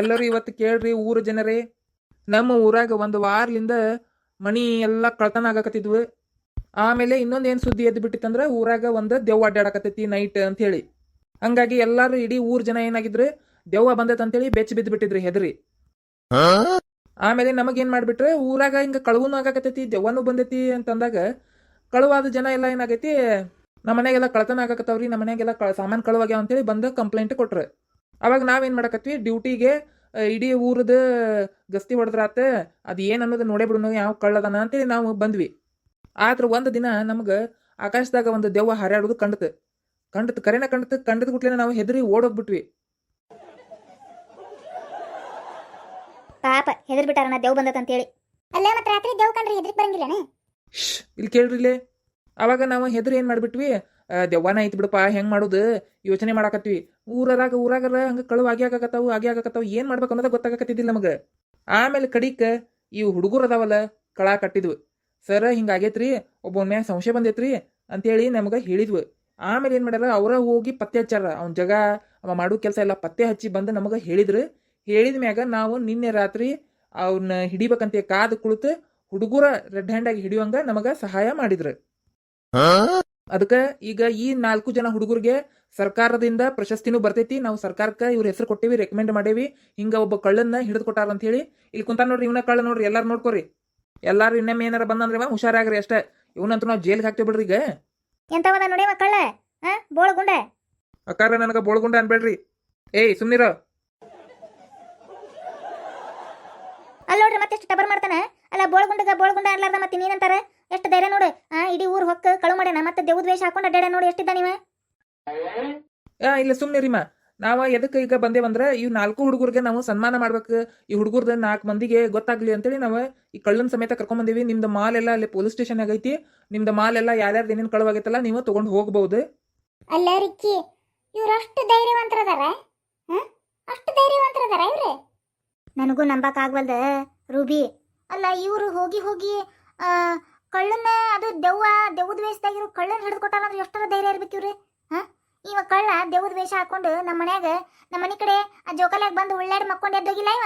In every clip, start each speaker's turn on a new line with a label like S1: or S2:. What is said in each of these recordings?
S1: ಎಲ್ಲರೂ ಇವತ್ತು ಕೇಳ್ರಿ ಊರ ಜನರೇ, ನಮ್ಮ ಊರಾಗ ಒಂದು ವಾರಲಿಂದ ಮನಿ ಎಲ್ಲ ಕಳ್ತನ ಆಗಾಕತ್ತಿದ್ವು. ಆಮೇಲೆ ಇನ್ನೊಂದು ಏನು ಸುದ್ದಿ ಎದ್ದು ಬಿಟ್ಟಿತ್ತಂದ್ರೆ ಊರಾಗ ಒಂದು ದೆವ್ವ ಅಡ್ಡಾಡಕತ್ತೈತಿ ನೈಟ್ ಅಂತ ಹೇಳಿ. ಹಂಗಾಗಿ ಎಲ್ಲಾರು ಇಡೀ ಊರ್ ಜನ ಏನಾಗಿದ್ರು, ದೆವ್ವ ಬಂದೈತೆ ಅಂತೇಳಿ ಬೆಚ್ಚ ಬಿದ್ದು ಬಿಟ್ಟಿದ್ರಿ ಹೆದರಿ. ಆಮೇಲೆ ನಮಗೇನ್ ಮಾಡ್ಬಿಟ್ರೆ, ಊರಾಗ ಹಿಂಗ ಕಳುವನು ಆಗಾಕತ್ತೈತಿ ದೆವ್ವನು ಬಂದೈತಿ ಅಂತಂದಾಗ ಕಳುವಾದ ಜನ ಎಲ್ಲ ಏನಾಗೈತಿ, ನಮ್ಮ ಮನೆಗೆಲ್ಲ ಕಳ್ತನ ಆಗಾಕತ್ತವ್ರಿ, ನಮ್ಮ ಮನೆಗೆಲ್ಲ ಸಾಮಾನು ಕಳುವಾಗ್ಯಾವ ಅಂತೇಳಿ ಬಂದು ಕಂಪ್ಲೇಂಟ್ ಕೊಟ್ರು. ಅವಾಗ ನಾವೇನ್ ಮಾಡಕತ್ವಿ, ಡ್ಯೂಟಿಗೆ ಇಡೀ ಊರದ ಗಸ್ತಿ ಹೊಡೆದ್ರಾತ, ಅದು ಏನು ಅನ್ನೋದು ನೋಡೇ ಬಿಡು ಯಾವ ಕಳ್ಳದನ ಅಂತೇಳಿ ನಾವು ಬಂದ್ವಿ. ಆದ್ರೆ ಒಂದು ದಿನ ನಮ್ಗೆ ಆಕಾಶದಾಗ ಒಂದು ದೆವ್ವ ಹಾರಾಡೋದು ಕಂಡತ್ ಕರೆನ ಕಂಡದ ಗುಟ್ಲೆ ನಾವು ಹೆದರಿ ಓಡೋಗ್ಬಿಟ್ವಿ.
S2: ಪಾಪ ಹೆದರ್ ಬಿಟ್ಟಾರನ ದೇವ್ ಬಂದತ್ ಅಂತೇಳಿ. ಅಲ್ಲ ಮತ್ತೆ ರಾತ್ರಿ ದೇವ್ ಕಂಡ್ರೆ ಹೆದರಿಕ್ ಬರಂಗಿಲ್ಲನೆ?
S1: ಇಲ್ಲಿ ಕೇಳ್ರಿ ಇಲ್ಲೇ. ಅವಾಗ ನಾವು ಹೆದರಿ ಏನ್ ಮಾಡ್ಬಿಟ್ವಿ, ದೆವ್ವನ ಐತಿ ಬಿಡಪ್ಪ ಹೆಂಗ್ ಮಾಡೋದು ಯೋಚನೆ ಮಾಡಾಕತ್ವಿ. ಊರಾಗರ ಹಂಗ ಕಳುವು ಆಗಿ ಏನ್ ಮಾಡ್ಬೇಕು ಅನ್ನೋದ ಗೊತ್ತಾಗಕತ್ತಿದ್ದಿಲ್ಲ ನಮಗೆ. ಆಮೇಲೆ ಕಡಿಕ ಇವು ಹುಡುಗರು ಅದಾವಲ್ಲ ಕಳ ಕಟ್ಟಿದ್ವು, ಸರ್ ಹಿಂಗಾಗೈತ್ರಿ, ಒಬ್ಬನ ಮ್ಯಾಗ ಸಂಶಯ ಬಂದೈತ್ರಿ ಅಂತೇಳಿ ನಮ್ಗೆ ಹೇಳಿದ್ವು. ಆಮೇಲೆ ಏನ್ ಮಾಡ್ಯಾರ, ಅವರ ಹೋಗಿ ಪತ್ತೆ ಹಚ್ಚಾರ, ಅವ್ನ ಜಗ ಅವ ಮಾಡೋ ಕೆಲಸ ಎಲ್ಲ ಪತ್ತೆ ಹಚ್ಚಿ ಬಂದು ನಮಗೆ ಹೇಳಿದ್ರು. ಹೇಳಿದ ಮ್ಯಾಗ ನಾವು ನಿನ್ನೆ ರಾತ್ರಿ ಅವನ್ನ ಹಿಡಿಬೇಕಂತ ಕಾದು ಕುಳಿತು ಹುಡುಗರ ರೆಡ್ ಹ್ಯಾಂಡ್ ಆಗಿ ಹಿಡಿಯುವಂಗ ನಮಗ ಸಹಾಯ ಮಾಡಿದ್ರು. ಅದಕ್ಕೆ ಈಗ ಈ 4 ಜನ ಹುಡುಗರಿಗೆ ಸರ್ಕಾರದಿಂದ ಪ್ರಶಸ್ತಿನೂ ಬರ್ತೈತಿ. ನಾವು ಸರ್ಕಾರಕ್ಕೆ ಇವ್ರ ಹೆಸರು ಕೊಟ್ಟಿವಿ, ರೆಕಮೆಂಡ್ ಮಾಡೇವಿ, ಹಿಂಗ ಒಬ್ಬ ಕಳ್ಳನ್ನ ಹಿಡಿದು ಕೊಟ್ಟಾರ ಅಂತ ಹೇಳಿ. ಇಲ್ಲಿ ಕುಂತ ನೋಡ್ರಿ, ಇವನ ಕಳ್ಳ ನೋಡ್ರಿ, ಎಲ್ಲಾರು ನೋಡ್ಕೋರಿ. ಎಲ್ಲಾರು ಇನ್ನೊಮ್ಮೆ ಏನಾರ ಬಂದಂದ್ರೆ ಹುಷಾರಾಗ್ರಿ ಅಷ್ಟೇ. ಇವನಂತೂ ನಾವು ಜೈಲ್ಗೆ ಹಾಕ್ತೇವೆ ಬಿಡ್ರಿ. ಈಗ
S2: ಎಂತವದ ನೋಡಿ ಕಳ್ಳ ಬೋಳಗುಂಡ.
S1: ಅಕ್ಕಾರ ನನಗ ಬೋಳ್ಗುಂಡ ಅನ್ಬೇಡ್ರಿ. ಏಯ್ ಸುಮ್ನಿರ.
S2: ಅಲ್ಲ ನೋಡ್ರಿ ಮತ್ತೆಷ್ಟು ಟಬರ್ ಮಾಡ್ತಾನ. ಅಲ್ಲ ಬೋಳಗುಂಡ ಅನ್ಲಾರ್ದ ಮತ್ತೆ ನೀನಂತಾರ ಎಷ್ಟು ಧೈರ್ಯ ನೋಡು. ಇಡೀ ಊರ್ ಹೊಕ್ಕ ಕಳು ಮಾಡ್ಯಾನ, ಮತ್ತೆ ದೇವ್ದ ವೇಷ ಹಾಕೊಂಡು ಅಡ್ಡಾಡ ನೋಡಿ ಎಷ್ಟಿದ್ದ ನೀವ.
S1: ಇಲ್ಲ ಸುಮ್ನಿರಿಮ್ಮ. ನಾವ ಎದಕ್ಕೆ ಈಗ ಬಂದೇವಂದ್ರ ಇವ್ 4 ಹುಡುಗರಿಗೆ ನಾವು ಸನ್ಮಾನ ಮಾಡ್ಬೇಕು. ಈ ಹುಡುಗರ್ದ 4 ಮಂದಿಗೆ ಗೊತ್ತಾಗ್ಲಿ ಅಂತೇಳಿ ನಾವು ಈ ಕಳ್ಳನ ಸಮೇತ ಕರ್ಕೊಂಡ್ ಬಂದೀವಿ. ನಿಮ್ದು ಮಾಲ್ ಎಲ್ಲ ಅಲ್ಲಿ ಪೊಲೀಸ್ ಸ್ಟೇಷನ್ ಆಗೈತಿ. ನಿಮ್ದು ಮಾಲ್ ಎಲ್ಲ ಯಾರ್ಯಾರ್ದು ಏನೇನು ಕಳುವಾಗೈತಲ್ಲ ನೀವು ತಗೊಂಡು ಹೋಗ್ಬಹುದು.
S2: ಅಲ್ಲ ರಿಕ್ಕಿ, ಇವ್ರು ಅಷ್ಟು ಧೈರ್ಯವಂತರದಾರ, ಅಷ್ಟು ಧೈರ್ಯವಂತರದಾರ ಇವ್ರೆ? ನನಗೂ ನಂಬಕ್ ಆಗ್ವಲ್ದ ರೂಬಿ. ಅಲ್ಲ ಇವ್ರು ಹೋಗಿ ಕಳ್ಳನ್ನ, ಅದು ದೆವ್ವದ ವೇಷದಾಗಿರೋ ಕಳ್ಳನ್ ಹಿಡಿದು ಕೊಟ್ಟಾರ ಅಂದ್ರೆ ಎಷ್ಟರ ಧೈರ್ಯ ಇರ್ಬೇಕು ಇವ್ರಿ. ಇವ ಕಳ್ಳ ದೆವ್ವದ ವೇಷ ಹಾಕೊಂಡು ನಮ್ಮ ಮನ್ಯಾಗ, ನಮ್ಮ ಮನೆ ಕಡೆ ಆ ಜೋಕಾಲ್ಯಾಗ ಬಂದು ಉಳ್ಳಾಡಿ ಮಕ್ಕೊಂಡು ಎದ್ದೋಗಿಲ್ಲ ಇವ.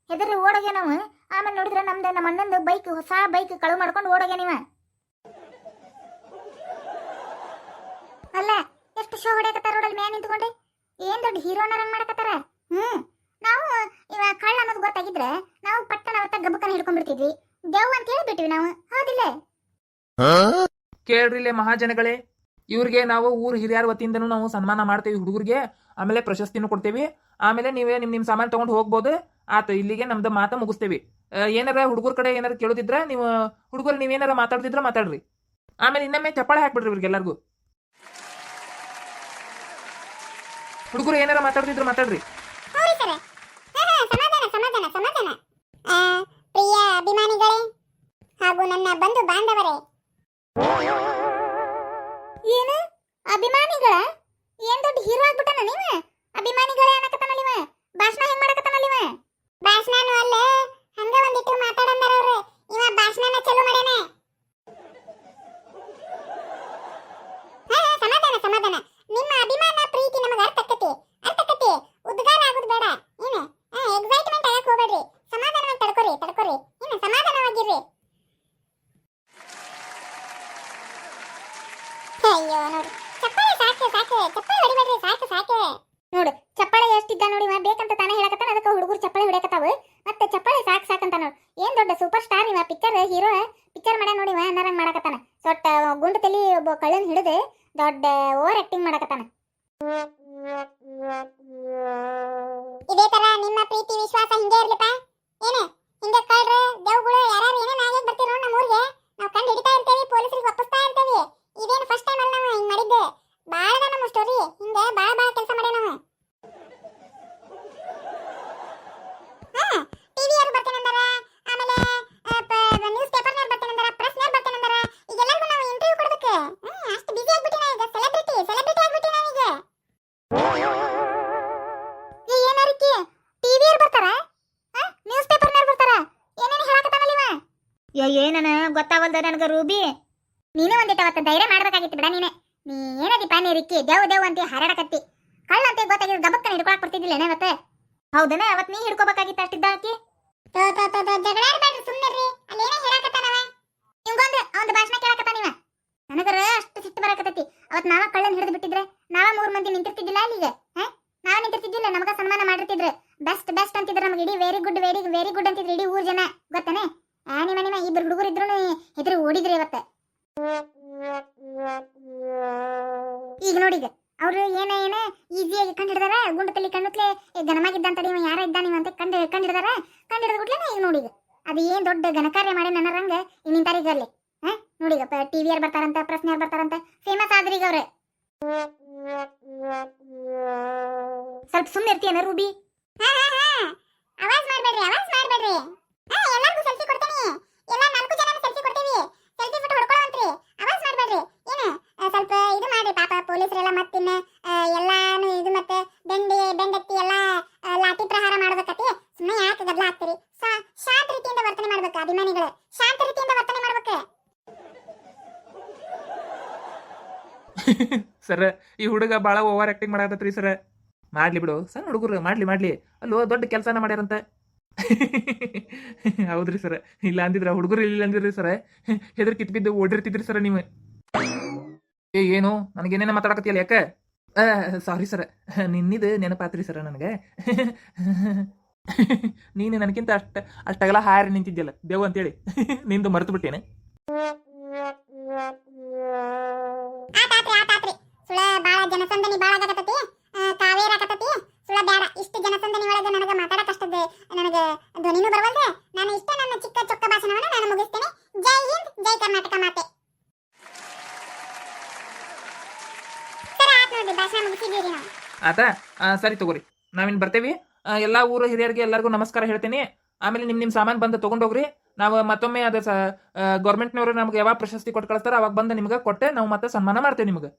S2: ಹೆದರಿ ಓಡೋಗ್ಯ ನಾವು. ಆಮೇಲೆ ನೋಡಿದ್ರೆ ನಮ್ಮ ಅಣ್ಣಂದು ಬೈಕ್, ಹೊಸ ಬೈಕ್ ಕಳು ಮಾಡ್ಕೊಂಡು ಓಡೋಗ್ಯ ನೀವ. ಅಲ್ಲ ಎಷ್ಟು ಶೋ ಹೊಡ್ಯಾಕತ್ತಾರ ರೋಡಲ್ಲಿ ಮ್ಯಾನ್ ನಿಂತ್ಕೊಂಡೆ, ಏನ್ ದೊಡ್ಡ ಹೀರೋನರಂಗ್ ಮಾಡಕತ್ತಾರ. ನಾವು ಇವ ಕಳ್ಳ ಅನ್ನೋದು ಗೊತ್ತಾಗಿದ್ರೆ ನಾವು ಪಟ್ಟಣ ಅವತ್ತ ಗಬ್ಬಕನ ಹಿಡ್ಕೊಂಡ್ಬಿಡ್ತಿದ್ವಿ. ದೆವ್ವ ಅಂತ ಹೇಳ್ಬಿಟ್ವಿ ನಾವು, ಹೌದಿಲ್ಲ?
S1: ಕೇಳ್ರಿಲೆ ಮಹಾಜನಗಳೇ, ಇವ್ರಿಗೆ ನಾವು ಊರ್ ಹಿರಿಯರ ವತಿಯಿಂದನೂ ನಾವು ಸನ್ಮಾನ ಮಾಡ್ತೇವಿ ಹುಡುಗರಿಗೆ. ಆಮೇಲೆ ಪ್ರಶಸ್ತಿನೂ ಕೊಡ್ತೇವಿ. ಆಮೇಲೆ ನೀವೇ ನಿಮ್ ಸಾಮಾನು ತಗೊಂಡು ಹೋಗ್ಬೋದು. ಆತ ಇಲ್ಲಿಗೆ ನಮ್ದು ಮಾತ ಮುಗಿಸ್ತೇವಿ. ಏನಾರ ಹುಡುಗರ ಕಡೆ ಏನಾರ ಕೇಳೋದಿದ್ರ ನೀವು ಹುಡುಗರು ನೀವೇನಾರ ಮಾತಾಡ್ತಿದ್ರ ಮಾತಾಡ್ರಿ. ಆಮೇಲೆ ಇನ್ನೊಮ್ಮೆ ಚಪ್ಪಾಳೆ ಹಾಕ್ಬಿಡ್ರಿ ಇವ್ರಿಗೆಲ್ಲರಿಗೂ. ಹುಡುಗರು ಏನಾರ ಮಾತಾಡ್ತಿದ್ರು ಮಾತಾಡ್ರಿ.
S2: ಪ್ರಿಯ ಅಭಿಮಾನಿಗಳೇ ಹಾಗೂ ನನ್ನ ಬಂಧು ಬಾಂಧವರೇ. ಏನು ಅಭಿಮಾನಿಗಳ? ಏನ್ ದೊಡ್ಡ ಹೀರೋ ಆಗ್ಬಿಟ್ಟನ ನೀವ? ಅಭಿಮಾನಿಗಳೇ ಅನ್ನಕತ್ತಾನಲ್ಲ ಇವ. ಭಾಷಣ ಹೆಂಗ್ ಮಾಡಕತ್ತಾನಲ್ಲ ಇವ? ಭಾಷಣನು ಅಲ್ಲ, ಹಂಗ ಒಂದಿಟ್ಟು ಮಾತಾಡಂದಾರ ಅವ್ರು. ಇವ ಭಾಷಣನ ಚಲೋ ಮಾಡ್ಯಾನ. ಸಮಾಧಾನ. ನಿಮ್ಮ ಅಭಿಮಾನ ಪ್ರೀತಿ ನಮಗೆ ಅರ್ಥಕತಿ. ಉದ್ಗಾರ ಆಗುದು ಬೇಡ. ಏನು ಎಕ್ಸೈಟ್ಮೆಂಟ್ ಆಗಕ್ ಹೋಗ್ಬೇಡ್ರಿ. ಸಮಾಧಾನವಾಗಿ ತಡ್ಕೊರಿ. ಏನು ಸಮಾಧಾನವಾಗಿರ್ರಿ. ಅಯ್ಯೋ ನೋಡಿ, ಚಪ್ಪಾಳೆ ಚಪ್ಪಾಳೆ ಹೊಡಿಬೇಡ್ರಿ, ಸಾಕು. ನೋಡು ಚಪ್ಪಾಳೆ ಎಷ್ಟಿದ್ದ ನೋಡಿ, ಬೇಕಂತ ತಾನೇ ಹೇಳಕತ್ತಾನ. ಅದಕ್ಕೆ ಹುಡುಗರು ಚಪ್ಪಾಳೆ ಹೊಡ್ಯಾಕತ್ತಾವ. ಮತ್ತೆ ಚಪ್ಪಾಳೆ ಸಾಕಂತ ನೋಡು. ಏನ್ ದೊಡ್ಡ ಸೂಪರ್ ಸ್ಟಾರ್ ಇವ, ಹೀರೋ ಪಿಕ್ಚರ್ ಮಾಡ್ಯಾನ ನೋಡಿ. ಅನ್ನರಂಗ್ ಮಾಡಕತ್ತಾನ. ಸೊಟ್ಟ ಗುಂಡು ತಲಿ ಒಬ್ಬ ಕಳ್ಳನ್ ಹಿಡಿದು ದೊಡ್ಡ ಓವರ್ ಆಕ್ಟಿಂಗ್ ಮಾಡಕತ್ತಾನ. ಇದೇ ತರ ನಿಮ್ಮ ಪ್ರೀತಿ ವಿಶ್ವಾಸ ಹಿಂಗೆ ಇರ್ಲಿಪ್ಪ. ಏನು ಹಿಂಗೆ ಕಳ್ರ ದೇವ್ಗಳು ಯಾರು ಏನೇನು ಆಗಿ ಬರ್ತೀರೋ ನಮ್ಮ ಊರಿಗೆ ನಾವು ಕಂಡು ಹಿಡಿತಾ ಇರ್ತೇವಿ, ಪೊಲೀಸರಿಗೆ ಒಪ್ಪಿಸ್ತಾ ಇರ್ತೇವಿ. ಇದೇನು ಫಸ್ಟ್ ಟೈಮ್ ಅಲ್ಲ ನಾವು ಹಿಂಗೆ ಮಾಡಿದ್ದೆ. ಭಾಳ ನಮ್ಮ ಸ್ಟೋರಿ ಹಿಂಗೆ ಭಾಳ ಕೆಲಸ ಮಾಡ್ಯಾವ ನಾವು. ಟಿವಿಯವರು ಬರ್ತೇನೆಂದಾರ, ಆಮೇಲೆ ನ್ಯೂಸ್ ಪೇಪರ್ನಾಗ ಬರ್ತೇನೆಂದಾರ, ಪ್ರೆಸ್ನಾಗ ಬರ್ತೇನೆಂದಾರ. ಈಗ ಎಲ್ಲರಿಗೂ ನಾವು ಇಂಟರ್ವ್ಯೂ ಕೊಡೋದಕ್ಕೆ ಅಷ್ಟು ಬಿಸಿ ಆಗ್ಬಿಟ್ಟಿನ. ಈಗ ಸೆಲೆಬ್ರಿಟಿ ಆಗ್ಬಿಟ್ಟಿನ ಈಗ. ಏನಾರಿಕೆ ಟಿವಿಯವರು ಬರ್ತಾರ, ನ್ಯೂಸ್ ಪೇಪರ್ನಾಗ ಬರ್ತಾರ, ಏನೇನು ಹೇಳಕತ್ತಾನಲ್ಲ ಇವ. ಏನನ ಗೊತ್ತಾಗಲ್ದ ನನಗೆ ರೂಬಿ. ನೀನು ಒಂದಿಟ್ಟು ಅವತ್ತು ಧೈರ್ಯ ಮಾಡ್ಬೇಕಾಗಿತ್ತು ಬಿಡ. ನೀ ಏನದಿಪ್ಪ ನೀ ರಿಕ್ಕಿ ದೇವ್ ಅಂತ ಹಾರಾಡಕತ್ತಿ. ಕಳ್ಳ ಅಂತ ಗೊತ್ತಾಗಿದ್ದು ಗಬಕ್ಕನ ಹಿಡ್ಕೊಳಕ್ ಬರ್ತಿದ್ದಿಲ್ಲ ಮತ್ತೆ. ಹೌದನ ಅವತ್ ನೀ ಹಿಡ್ಕೋಬೇಕಾಗಿತ್ತ ಅಷ್ಟಿದ್ದ ಆಕಿ ಜಗಳ ಆಡ್ಬೇಡ್ರಿ ಸುಮ್ಮನಿರ್ರಿ ಅಲ್ಲೇನ ಹೇಳಕತ್ತಾನವ ನಿಮ್ಗೊಂದು ಅವನ ಭಾಷಣ ಕೇಳಕತ್ತಾನಿವ ನನಗರ ಅಷ್ಟು ಸಿಟ್ಟು ಬರಕತ್ತೈತಿ ಅವತ್ ನಾವ ಕಳ್ಳನ್ ಹಿಡಿದು ಬಿಟ್ಟಿದ್ರೆ ನಾವ 3 ಮಂದಿ ನಿಂತಿರ್ತಿದ್ದಿಲ್ಲ ಅಲ್ಲಿಗೆ ನಾವ ನಿಂತಿರ್ತಿದ್ದಿಲ್ಲ ನಮಗ ಸನ್ಮಾನ ಮಾಡಿರ್ತಿದ್ರು ಬೆಸ್ಟ್ ಬೆಸ್ಟ್ ಅಂತಿದ್ರು ನಮಗೆ ಇಡೀ ವೆರಿ ಗುಡ್ ಅಂತಿದ್ರು ಇಡೀ ಊರ್ ಜನ ಗೊತ್ತನೆ ನಿಮ್ಮ ಇಬ್ಬರು ಹುಡುಗರು ಇದ್ರು ಹೆದರಿ ಓಡಿದ್ರಿ ಇವತ್ತ ಈಗ ನೋಡಿ ಈಗ ಅವ್ರು ಏನ ಈಸಿಯಾಗಿ ಕಂಡು ಹಿಡಿದಾರ ಗುಂಡತಲ್ಲಿ ಕಣ್ಣುತ್ಲೆ ಗನಮಾಗಿದ್ದಂತ ಇವ ಯಾರ ಇದ್ದಾನಿವ ಅಂತ ಕಂಡು ಹಿಡಿದಾರ ಕಂಡು ಹಿಡಿದ ಗುಡ್ಲೇನೆ ಈಗ ನೋಡಿ ಅದು ಏನ್ ದೊಡ್ಡ ಘನಕಾರ್ಯ ಮಾಡಿ ನನರಂಗ ಈಗ ನಿಂತಾರೀಗ ಅಲ್ಲಿ ನೋಡಿ ಈಗ ಟಿವಿಯರ್ ಬರ್ತಾರಂತ ಪ್ರಶ್ನೆಯರ್ ಬರ್ತಾರಂತ ಫೇಮಸ್ ಆದ್ರಿ ಈಗ ಅವ್ರೆ ಸ್ವಲ್ಪ ಸುಮ್ಮನೆ ಇರ್ತೀಯನ ರೂಬಿ ಆವಾಜ್ ಮಾಡ್ಬೇಡ್ರಿ ಎಲ್ಲರಿಗೂ ಸೆಲ್ಫಿ ಕೊಡ್ತೀನಿ ಎಲ್ಲ 4 ಜನ ಸೆಲ್ಫಿ ಕೊಡ್ತೀವಿ ಸೆಲ್ಫಿ ಫೋಟೋ ಹೊಡ್ಕೊಳ್ಳೋಂತ್ರಿ ಆವಾಜ್ ಮಾಡ್ಬೇಡ್ರಿ ಏನು ಸ್ವಲ್ಪ ಇದು ಮಾಡ್ರಿ ಪಾಪ ಪೊಲೀಸರೆಲ್ಲ ಮತ್ತಿನ್ನ ಎಲ್ಲಾನು ಇದು ಮತ್ತೆ ಬೆಂಡೆತ್ತಿ ಎಲ್ಲ ಲಾಠಿ ಪ್ರಹಾರ ಮಾಡ್ಬೇಕತಿ ಸುಮ್ಮನೆ ಯಾಕೆ ಗದ್ದಲ ಹಾಕ್ತೀರಿ ಶಾಂತ ರೀತಿಯಿಂದ ವರ್ತನೆ ಮಾಡ್ಬೇಕು ಅಭಿಮಾನಿಗಳು ಶಾಂತ ರೀತಿಯಿಂದ ವರ್ತನೆ ಮಾಡ್ಬೇಕು
S1: ಸರ್ ಈ ಹುಡುಗ ಭಾಳ ಓವರ್ ಆಕ್ಟಿಂಗ್ ಮಾಡಾಕತ್ರಿ ಸರ್ ಮಾಡ್ಲಿ ಬಿಡು ಸಣ್ಣ ಹುಡುಗರು ಮಾಡ್ಲಿ ಅಲ್ಲೋ ದೊಡ್ಡ ಕೆಲಸನ ಮಾಡ್ಯಾರಂತ ಹೌದ್ರಿ ಸರ್ ಇಲ್ಲ ಅಂದಿದ್ರ ಹುಡುಗರು ಇಲ್ಲ ಅಂದಿದ್ರಿ ಸರ್ ಹೆದರ್ ಕಿತ್ ಬಿದ್ದು ಓಡಿರ್ತಿದ್ರಿ ಸರ್ ನೀವು ಏನು ನನಗೇನೇನ ಮಾತಾಡಕತ್ತಿಯಲ್ಲ ಯಾಕೆ ಸಾರಿ ಸರ್ ನಿನ್ನಿದು ನೆನಪಾತ್ರಿ ಸರ್ ನನಗೆ ನೀನು ನನಗಿಂತ ಅಷ್ಟೆಲ್ಲ ಹಾರಿ ನಿಂತಿದ್ಯಲ್ಲ ದೇವ್ ಅಂತೇಳಿ ನಿಂದು ಮರೆತು ಬಿಟ್ಟೇನೆ
S2: ಆತಾತ್ರಿ ಸುಳ ಬಾಳ ಜನಸಂದಣಿ ಬಾಳ ಆಗತತಿ ಕಾವೇರ ಆಗತತಿ ಸುಳ ಬ್ಯಾಡ ಇಷ್ಟು ಜನಸಂದಣಿ ಒಳಗೆ ನನಗೆ ಮಾತಾಡಕಷ್ಟದ ನನಗೆ ಧ್ವನಿನೂ ಬರವಲ್ದೆ ನಾನು ಇಷ್ಟ ನನ್ನ ಚಿಕ್ಕ ಚೊಕ್ಕ ಭಾಷಣವನ್ನು ನಾನು ಮುಗಿಸ್ತೇನೆ ಜೈ ಹಿಂದ್ ಜೈ ಕರ್ನಾಟಕ ಮಾತೆ ಸರ್ ಆತ್ ನೋಡಿ ಭಾಷಣ ಮುಗಿಸಿದ್ದೀರಿ ನಾವು
S1: ಆತಾ ಸರಿ ತಗೋರಿ ನಾವಿನ್ ಬರ್ತೇವಿ ಎಲ್ಲಾ ಊರ ಹಿರಿಯರಿಗೆ ಎಲ್ಲರಿಗೂ ನಮಸ್ಕಾರ ಹೇಳ್ತೇನೆ ಆಮೇಲೆ ನಿಮ್ ಸಾಮಾನು ಬಂದು ತಗೊಂಡೋಗ್ರಿ ನಾವು ಮತ್ತೊಮ್ಮೆ ಅದ ಗೌರ್ಮೆಂಟ್ನವರು ನಮ್ಗೆ ಯಾವಾಗ ಪ್ರಶಸ್ತಿ ಕೊಟ್ಟು ಕಳಿಸ್ತಾರ ಅವಾಗ ಬಂದು ನಿಮ್ಗೆ ಕೊಟ್ಟೆ ನಾವು ಮತ್ತೆ ಸನ್ಮಾನ ಮಾಡ್ತೇವೆ ನಿಮ್ಗೆ